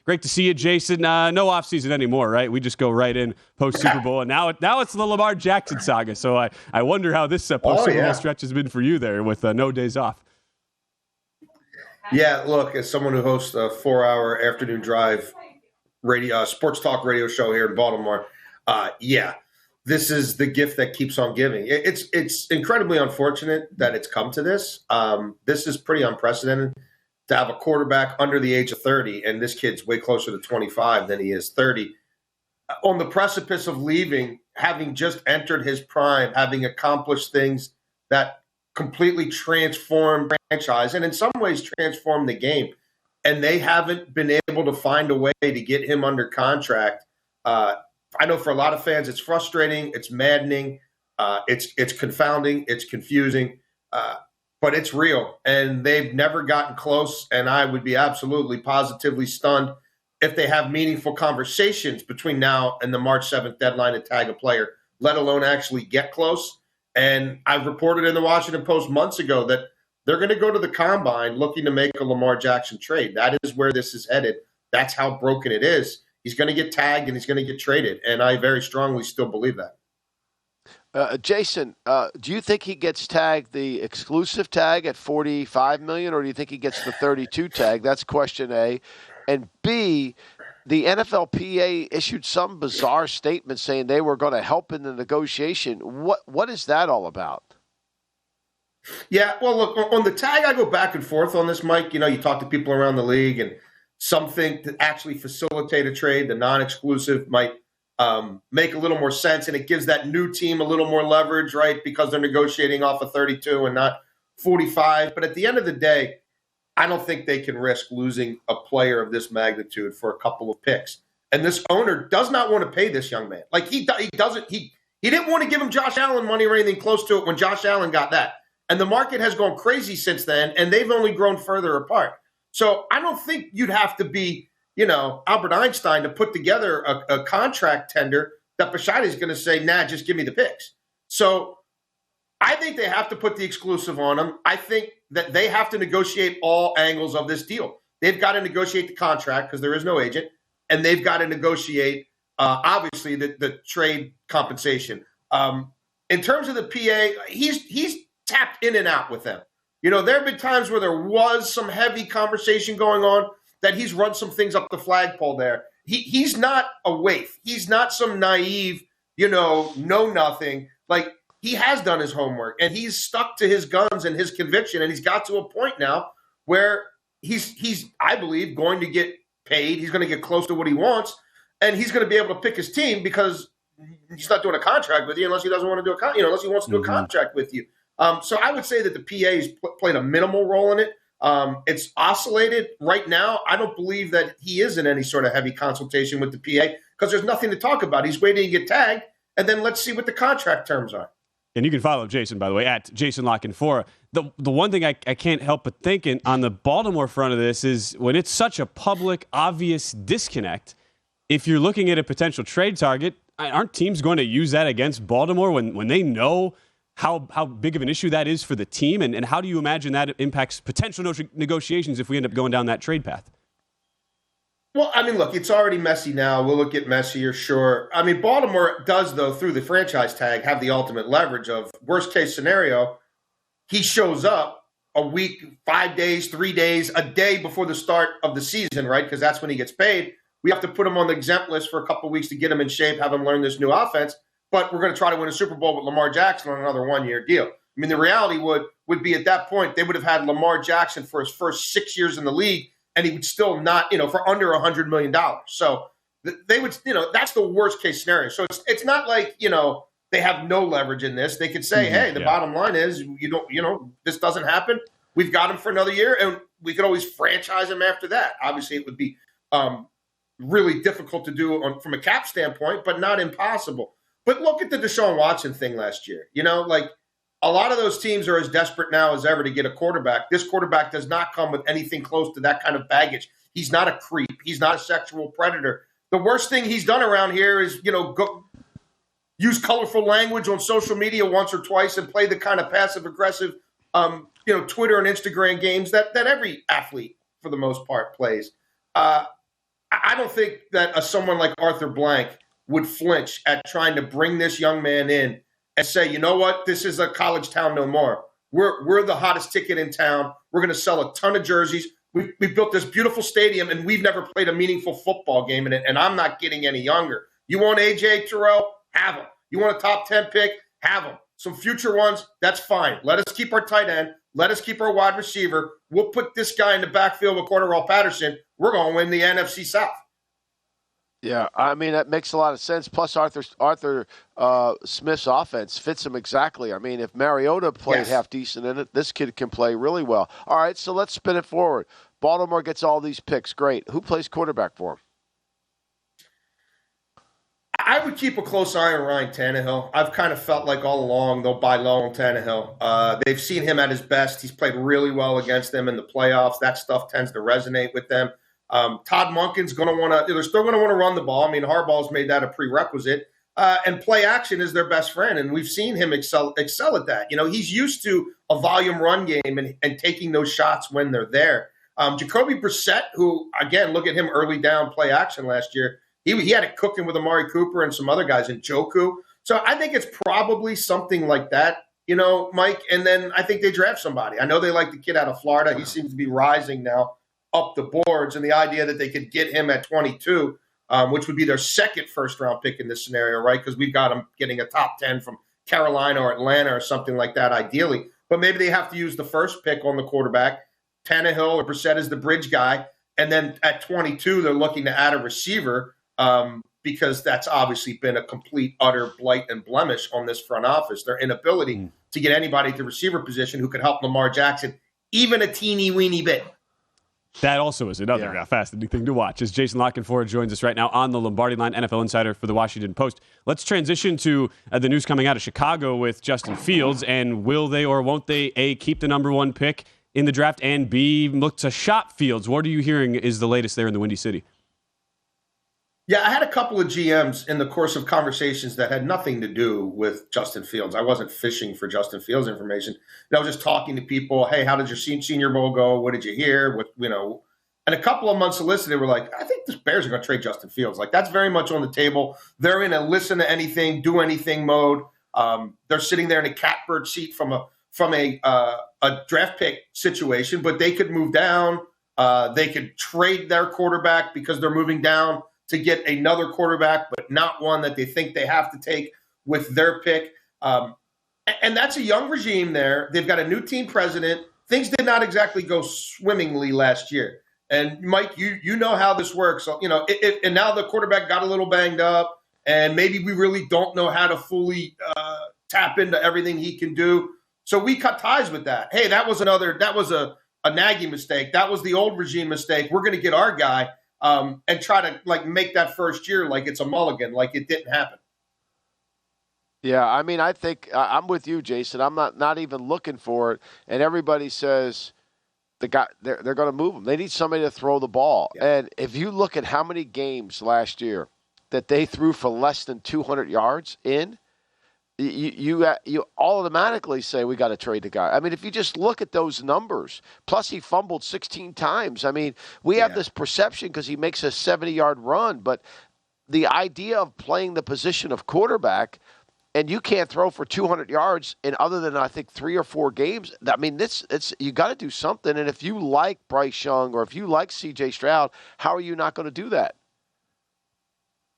Great to see you, Jason. No offseason anymore, right? We just go right in post-Super Bowl, and now it's the Lamar Jackson saga. So I wonder how this post-Super Bowl stretch has been for you there with no days off. Yeah, look, as someone who hosts a 4-hour afternoon drive radio sports talk radio show here in Baltimore, this is the gift that keeps on giving. It's incredibly unfortunate that it's come to this. This is pretty unprecedented to have a quarterback under the age of 30, and this kid's way closer to 25 than he is 30, on the precipice of leaving, having just entered his prime, having accomplished things that completely transformed franchise and in some ways transformed the game. And they haven't been able to find a way to get him under contract. I know for a lot of fans, it's frustrating, it's maddening, it's confounding, it's confusing, but it's real. And they've never gotten close. And I would be absolutely positively stunned if they have meaningful conversations between now and the March 7th deadline to tag a player, let alone actually get close. And I've reported in the Washington Post months ago that they're going to go to the combine looking to make a Lamar Jackson trade. That is where this is headed. That's how broken it is. He's going to get tagged and he's going to get traded. And I very strongly still believe that. Jason, do you think he gets tagged the exclusive tag at $45 million, or do you think he gets the 32 tag? That's question A. And B, the NFLPA issued some bizarre statement saying they were going to help in the negotiation. What is that all about? Yeah, well, look, on the tag, I go back and forth on this, Mike. You know, you talk to people around the league, and some think to actually facilitate a trade, the non-exclusive might make a little more sense, and it gives that new team a little more leverage, right, because they're negotiating off of 32 and not 45. But at the end of the day, I don't think they can risk losing a player of this magnitude for a couple of picks. And this owner does not want to pay this young man. Like, he didn't want to give him Josh Allen money or anything close to it when Josh Allen got that. And the market has gone crazy since then, and they've only grown further apart. So I don't think you'd have to be, Albert Einstein to put together a contract tender that Bisciotti is going to say, nah, just give me the picks. So I think they have to put the exclusive on them. I think that they have to negotiate all angles of this deal. They've got to negotiate the contract because there is no agent, and they've got to negotiate, obviously, the trade compensation. In terms of the PA, he's tapped in and out with them. There have been times where there was some heavy conversation going on that he's run some things up the flagpole there. He's not a waif. He's not some naive, know nothing. Like, he has done his homework, and he's stuck to his guns and his conviction, and he's got to a point now where he's I believe, going to get paid. He's going to get close to what he wants, and he's going to be able to pick his team because he's not doing a contract with you unless he doesn't want to do unless he wants to do a contract with you. So I would say that the PA has played a minimal role in it. It's oscillated right now. I don't believe that he is in any sort of heavy consultation with the PA because there's nothing to talk about. He's waiting to get tagged, and then let's see what the contract terms are. And you can follow Jason, by the way, at Jason La Canfora. The one thing I can't help but thinking on the Baltimore front of this is when it's such a public, obvious disconnect, if you're looking at a potential trade target, aren't teams going to use that against Baltimore when they know how big of an issue that is for the team? And how do you imagine that impacts potential negotiations if we end up going down that trade path? Well, I mean, look, it's already messy now. Will it get messier? Sure. I mean, Baltimore does, though, through the franchise tag, have the ultimate leverage of worst case scenario. He shows up a week, 5 days, 3 days, a day before the start of the season, right? Because that's when he gets paid. We have to put him on the exempt list for a couple of weeks to get him in shape, have him learn this new offense. But we're going to try to win a Super Bowl with Lamar Jackson on another one-year deal. I mean, the reality would be at that point, they would have had Lamar Jackson for his first 6 years in the league, and he would still not, for under $100 million. So they would, that's the worst case scenario. So it's not like, they have no leverage in this. They could say, hey, the bottom line is, this doesn't happen. We've got him for another year, and we could always franchise him after that. Obviously, it would be really difficult to do from a cap standpoint, but not impossible. But look at the Deshaun Watson thing last year. A lot of those teams are as desperate now as ever to get a quarterback. This quarterback does not come with anything close to that kind of baggage. He's not a creep. He's not a sexual predator. The worst thing he's done around here is, go use colorful language on social media once or twice and play the kind of passive-aggressive, Twitter and Instagram games that every athlete, for the most part, plays. I don't think that someone like Arthur Blank would flinch at trying to bring this young man in and say, you know what, this is a college town no more. We're the hottest ticket in town. We're going to sell a ton of jerseys. We built this beautiful stadium, and we've never played a meaningful football game in it, and I'm not getting any younger. You want A.J. Terrell? Have him. You want a top 10 pick? Have him. Some future ones, that's fine. Let us keep our tight end. Let us keep our wide receiver. We'll put this guy in the backfield with Cordarrelle Patterson. We're going to win the NFC South. Yeah, I mean, that makes a lot of sense. Plus, Arthur Smith's offense fits him exactly. I mean, if Mariota played half decent in it, this kid can play really well. All right, so let's spin it forward. Baltimore gets all these picks. Great. Who plays quarterback for him? I would keep a close eye on Ryan Tannehill. I've kind of felt like all along they'll buy low on Tannehill. They've seen him at his best. He's played really well against them in the playoffs. That stuff tends to resonate with them. Todd Monken's going to want to – they're still going to want to run the ball. I mean, Harbaugh's made that a prerequisite. And play action is their best friend, and we've seen him excel at that. You know, he's used to a volume run game and taking those shots when they're there. Jacoby Brissett, who, again, look at him early down play action last year. He had it cooking with Amari Cooper and some other guys in Joku. So I think it's probably something like that, you know, Mike. And then I think they draft somebody. I know they like the kid out of Florida. He seems to be rising now up the boards. And the idea that they could get him at 22, which would be their second first-round pick in this scenario, right? Because we've got him getting a top 10 from Carolina or Atlanta or something like that, ideally. But maybe they have to use the first pick on the quarterback. Tannehill or Brissett is the bridge guy. And then at 22, they're looking to add a receiver. Because that's obviously been a complete, utter blight and blemish on this front office. Their inability to get anybody at the receiver position who could help Lamar Jackson, even a teeny-weeny bit. That also is another fascinating thing to watch. As Jason Lockenfora joins us right now on the Lombardi Line, NFL insider for the Washington Post. Let's transition to the news coming out of Chicago with Justin Fields. And will they or won't they, A, keep the number one pick in the draft, and B, look to shop Fields? What are you hearing is the latest there in the Windy City? Yeah, I had a couple of GMs in the course of conversations that had nothing to do with Justin Fields. I wasn't fishing for Justin Fields information. I was just talking to people. Hey, how did your Senior Bowl go? What did you hear? What, you know? And a couple of months solicited, they were like, I think the Bears are going to trade Justin Fields. Like, that's very much on the table. They're in a listen to anything, do anything mode. They're sitting there in a catbird seat from a draft pick situation, but they could move down. They could trade their quarterback because they're moving down to get another quarterback, but not one that they think they have to take with their pick. And that's a young regime there. They've got a new team president. Things did not exactly go swimmingly last year. And, Mike, you know how this works. So, you know, and now the quarterback got a little banged up, and maybe we really don't know how to fully tap into everything he can do. So we cut ties with that. Hey, that was a Nagy mistake. That was the old regime mistake. We're going to get our guy. And try to like make that first year like it's a mulligan, like it didn't happen. Yeah, I mean, I think I'm with you, Jason. I'm not even looking for it, and everybody says they're going to move him. They need somebody to throw the ball. Yeah. And if you look at how many games last year that they threw for less than 200 yards in, you automatically say we got to trade the guy. I mean, if you just look at those numbers, plus he fumbled 16 times. I mean, we have this perception because he makes a 70-yard run, but the idea of playing the position of quarterback and you can't throw for 200 yards in other than I think 3 or 4 games. I mean, it's you got to do something. And if you like Bryce Young or if you like C.J. Stroud, how are you not going to do that?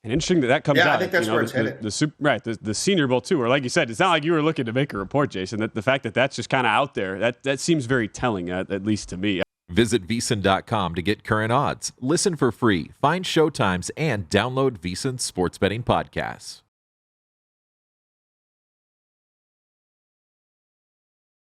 And interesting that comes out. Yeah, I think that's where it's headed. The Senior Bowl, too, or like you said, it's not like you were looking to make a report, Jason. That the fact that that's just kind of out there, that seems very telling, at least to me. Visit VSiN.com to get current odds, listen for free, find showtimes, and download VSiN sports betting podcasts.